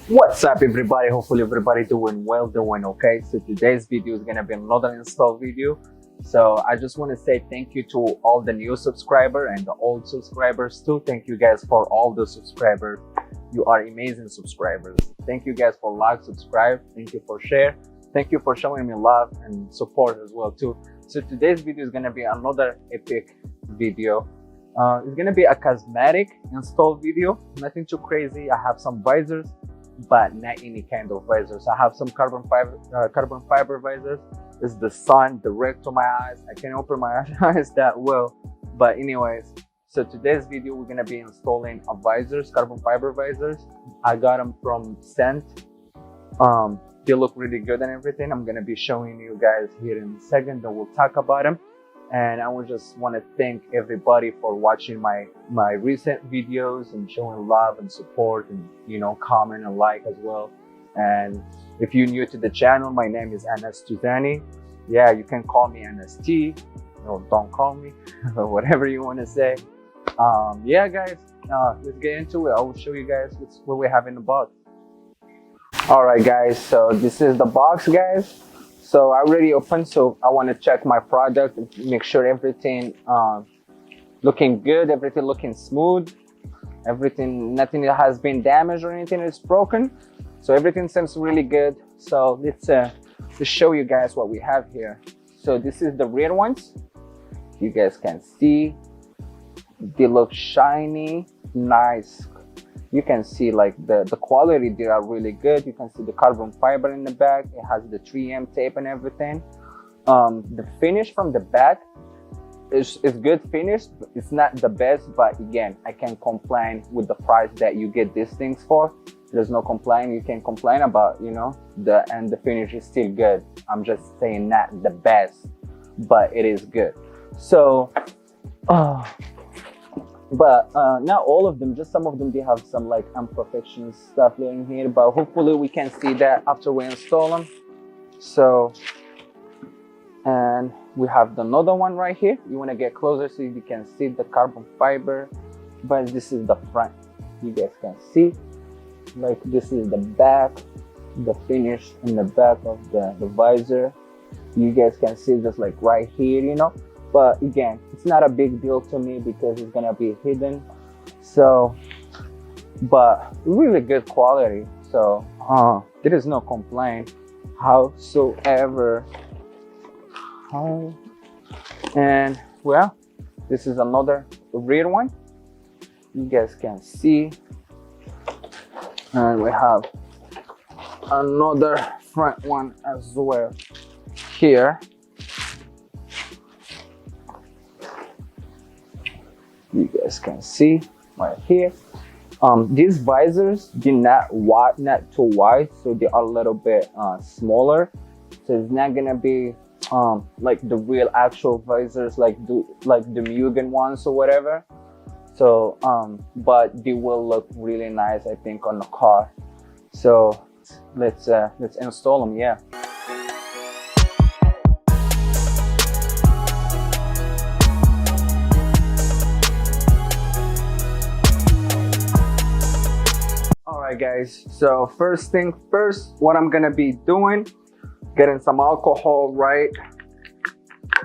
What's up everybody? Hopefully everybody doing well, doing okay. So today's video is gonna be another install video. So I just want to say thank you to all the new subscribers and the old subscribers too. Thank you guys for all the subscribers. You are amazing subscribers. Thank you guys for like, subscribe. Thank you for share. Thank you for showing me love and support as well too. So today's video is gonna be another epic video. It's gonna be a cosmetic install video. Nothing too crazy. I have some visors, but not any kind of visors. I have some carbon fiber visors. It's the sun direct to my eyes. I can't open my eyes that well, but anyways, so today's video we're gonna be installing a visors, carbon fiber visors. I got them from Scent. They look really good and everything. I'm gonna be showing you guys here in a second, then we'll talk about them. And I would just want to thank everybody for watching my recent videos and showing love and support, and comment and like as well. And if you're new to the channel, my name is Anas Tuzani. Yeah, you can call me NST. No, don't call me whatever you want to say. Yeah guys, let's get into it. I will show you guys what we have in the box. All right guys, so this is the box guys. So I already opened, so I want to check my product and make sure everything looking good, everything looking smooth, nothing that has been damaged or anything is broken. So everything seems really good. So let's show you guys what we have here. So this is the rear ones. You guys can see they look shiny, nice. You can see like the quality, they are really good. You can see the carbon fiber in the back. It has the 3M tape and everything. The finish from the back is good finish. It's not the best, but again, I can't complain with the price that you get these things for. There's no complaint you can complain about, the finish is still good. I'm just saying not the best, but it is good. So but not all of them, just some of them, they have some like imperfections stuff in here, but hopefully we can see that after we install them. So, and we have another one right here. You want to get closer so you can see the carbon fiber, but this is the front. You guys can see, like this is the back, the finish in the back of the visor. You guys can see just like right here, but again, it's not a big deal to me because it's gonna be hidden. So, but really good quality. So there is no complaint howsoever. And well, this is another rear one. You guys can see, and we have another front one as well here. You guys can see right here. These visors they're not too wide, so they are a little bit smaller. So it's not gonna be like the real actual visors, like the Mugen ones or whatever. So but they will look really nice, I think, on the car. So let's install them. Yeah. Alright guys, so first thing first, what I'm gonna be doing, getting some alcohol, right?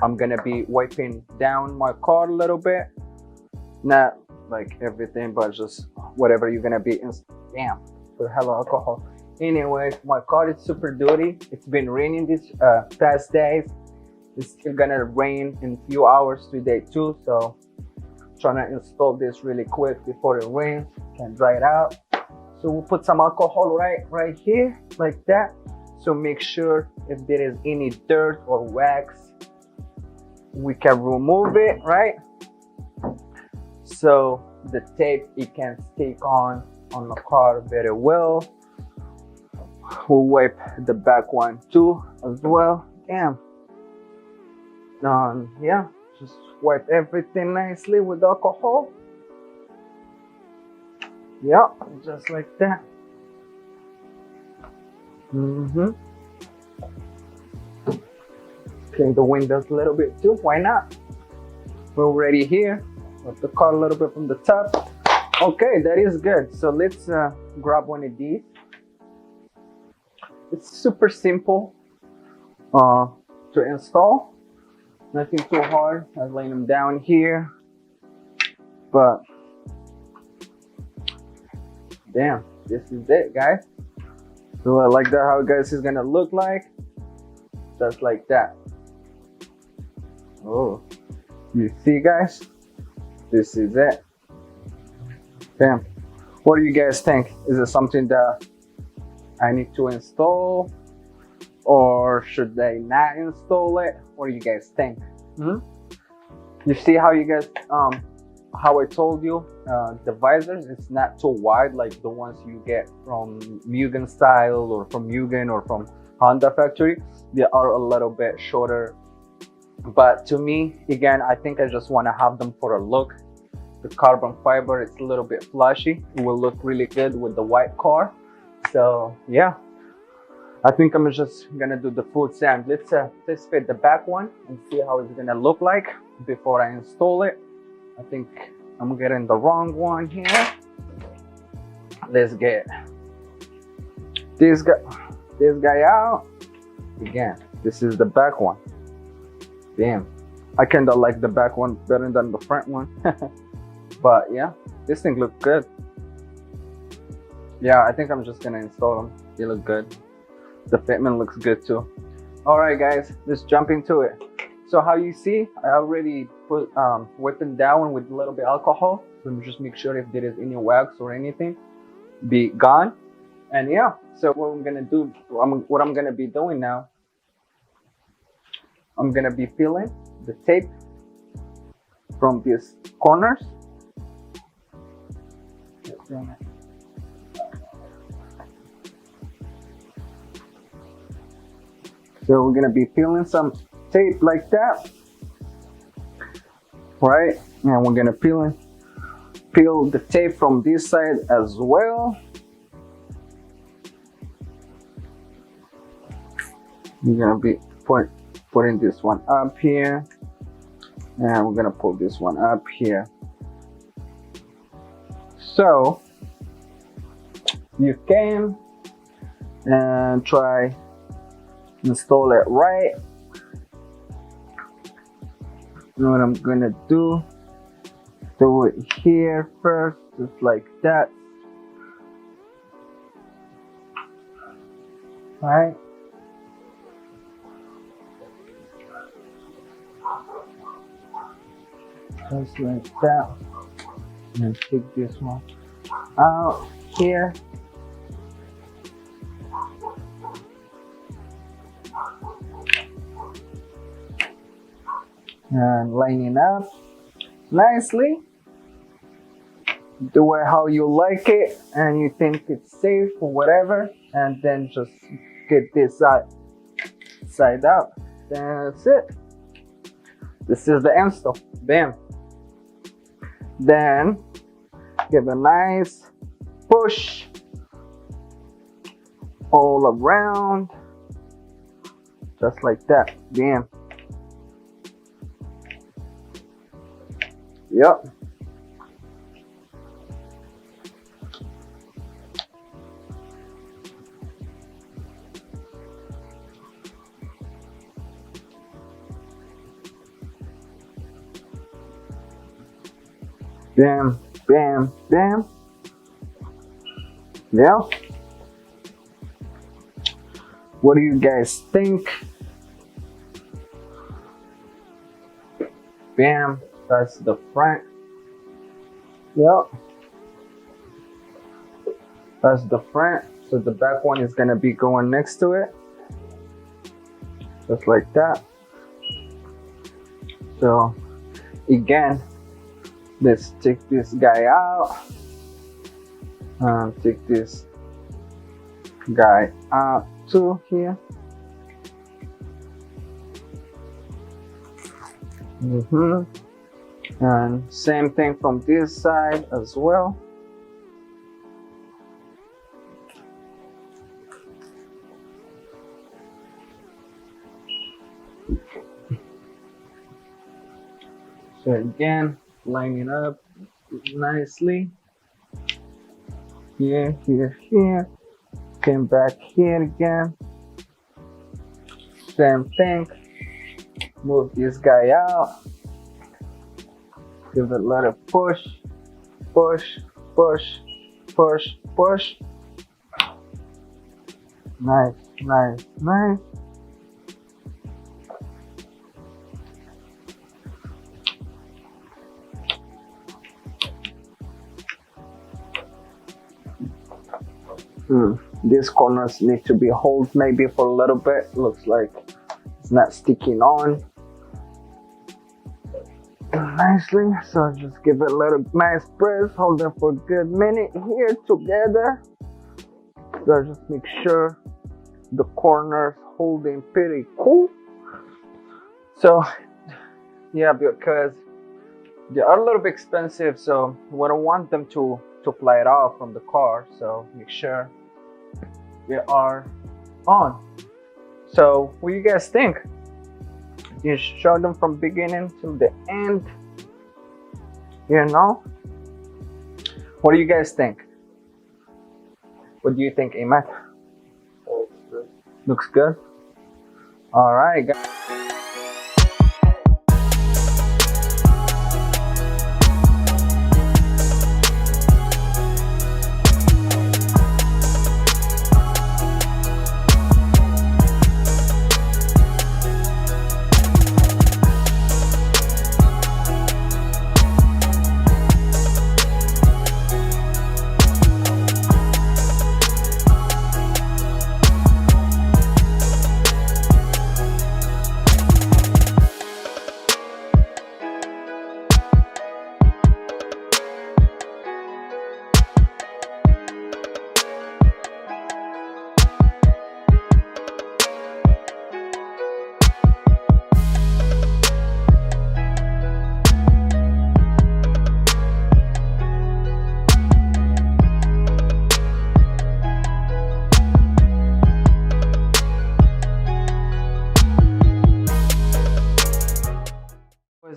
I'm gonna be wiping down my car a little bit, not like everything, but just whatever you're gonna be damn, for hella alcohol. Anyway, my car is super dirty. It's been raining these past days. It's still gonna rain in a few hours today too, so I'm trying to install this really quick before it rains, can dry it out. So we'll put some alcohol right here, like that. So make sure if there is any dirt or wax, we can remove it, right? So the tape, it can stick on the car very well. We'll wipe the back one too as well. Damn. Yeah, just wipe everything nicely with alcohol. Yeah, just like that. Clean the windows a little bit too, why not? We're already here. Put the car a little bit from the top. Okay, that is good. So let's grab one of these. it's super simple to install. Nothing too hard. I'm laying them down here, but damn, this is it, guys. So I like that how guys is gonna look like, just like that. Oh, you see, guys, this is it. Damn. What do you guys think? Is it something that I need to install, or should I not install it? What do you guys think? You see how you guys how I told you, the visors, it's not too wide like the ones you get from Mugen style or from Mugen or from Honda factory. They are a little bit shorter, but to me, again, I think I just want to have them for a look. The carbon fiber, it's a little bit flashy. It will look really good with the white car. So yeah, I think I'm just gonna do the full sand. Let's fit the back one and see how it's gonna look like before I install it. I think I'm getting the wrong one here. Let's get this guy out. Again, this is the back one. Damn, I kinda like the back one better than the front one. But yeah, this thing looks good. Yeah, I think I'm just gonna install them. They look good. The fitment looks good too. All right, guys, let's jump into it. So how you see, I already put whip it down with a little bit of alcohol. Let me just make sure if there is any wax or anything, be gone. And yeah, so what I'm gonna do, what I'm gonna be doing now, I'm gonna be peeling the tape from these corners. So we're gonna be peeling some tape like that, right? And we're gonna peel the tape from this side as well. We're gonna be putting this one up here, and we're gonna pull this one up here. So you can and try install it right. And what I'm gonna do it here first, just like that. All right. Just like that. And take this one out here. And lining up nicely. Do it how you like it and you think it's safe or whatever, and then just get this side out. That's it. This is the install. Bam. Then give a nice push all around, just like that. Bam. Yep. Bam, bam, bam. Yeah. What do you guys think? Bam. That's the front. Yep. That's the front. So the back one is gonna be going next to it. Just like that. So again, let's take this guy out. Take this guy out too here. And same thing from this side as well. So again, lining up nicely. Here, here, here. Came back here again. Same thing. Move this guy out. Give it a little push, push, push, push, push. Nice, nice, nice. These corners need to be held maybe for a little bit. Looks like it's not sticking on nicely, so just give it a little nice press. Hold them for a good minute here together. So just make sure the corners holding pretty cool. So yeah, because they are a little bit expensive, so we don't want them to fly it off from the car. So make sure they are on. So what do you guys think? You show them from beginning to the end, you know? What do you guys think? What do you think, Ahmed? Looks good. All right, guys.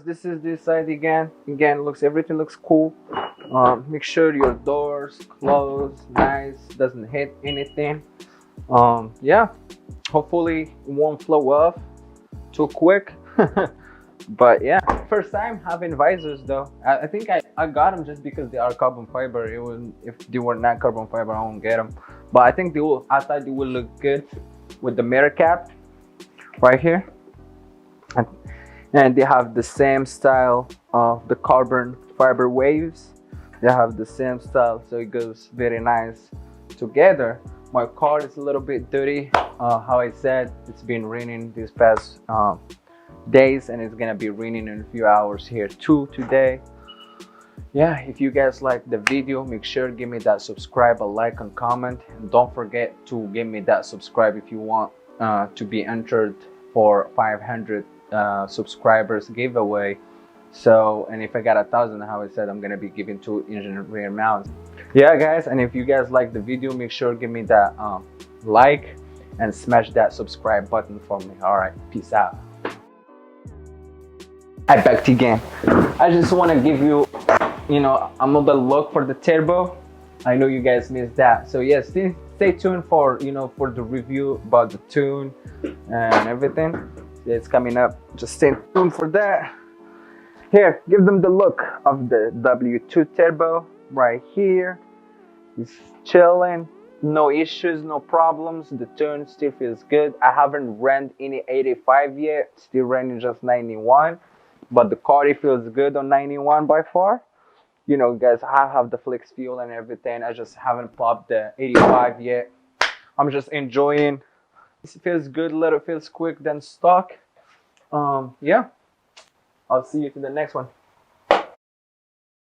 This is this side again. Everything looks cool. Make sure your doors close nice, doesn't hit anything. Yeah, hopefully it won't flow off too quick. But yeah, first time having visors though. I think I got them just because they are carbon fiber. If they were not carbon fiber, I won't get them. But I think I thought they will look good with the mirror cap right here. And they have the same style of the carbon fiber waves. They have the same style, so it goes very nice together. My car is a little bit dirty. How I said, it's been raining these past days, and it's gonna be raining in a few hours here too today. Yeah, if you guys like the video, make sure to give me that subscribe, a like, and comment, and don't forget to give me that subscribe if you want to be entered for 500 subscribers giveaway. So, and if I got 1,000, how I said, I'm gonna be giving 2 engineering mounts. Yeah guys, and if you guys like the video, make sure to give me that like and smash that subscribe button for me. All right, peace out. I back again. I just want to give you, another look for the turbo. I know you guys missed that, so yes, stay tuned for for the review about the tune and everything. It's coming up, just stay tuned for that. Here, give them the look of the W2 turbo right here. It's chilling, no issues, no problems. The tune still feels good. I haven't ran any 85 yet, still running just 91, but the car feels good on 91 by far. Guys, I have the flex fuel and everything. I just haven't popped the 85 yet. I'm just enjoying. It feels good, feels quick than stock. Yeah, I'll see you to the next one.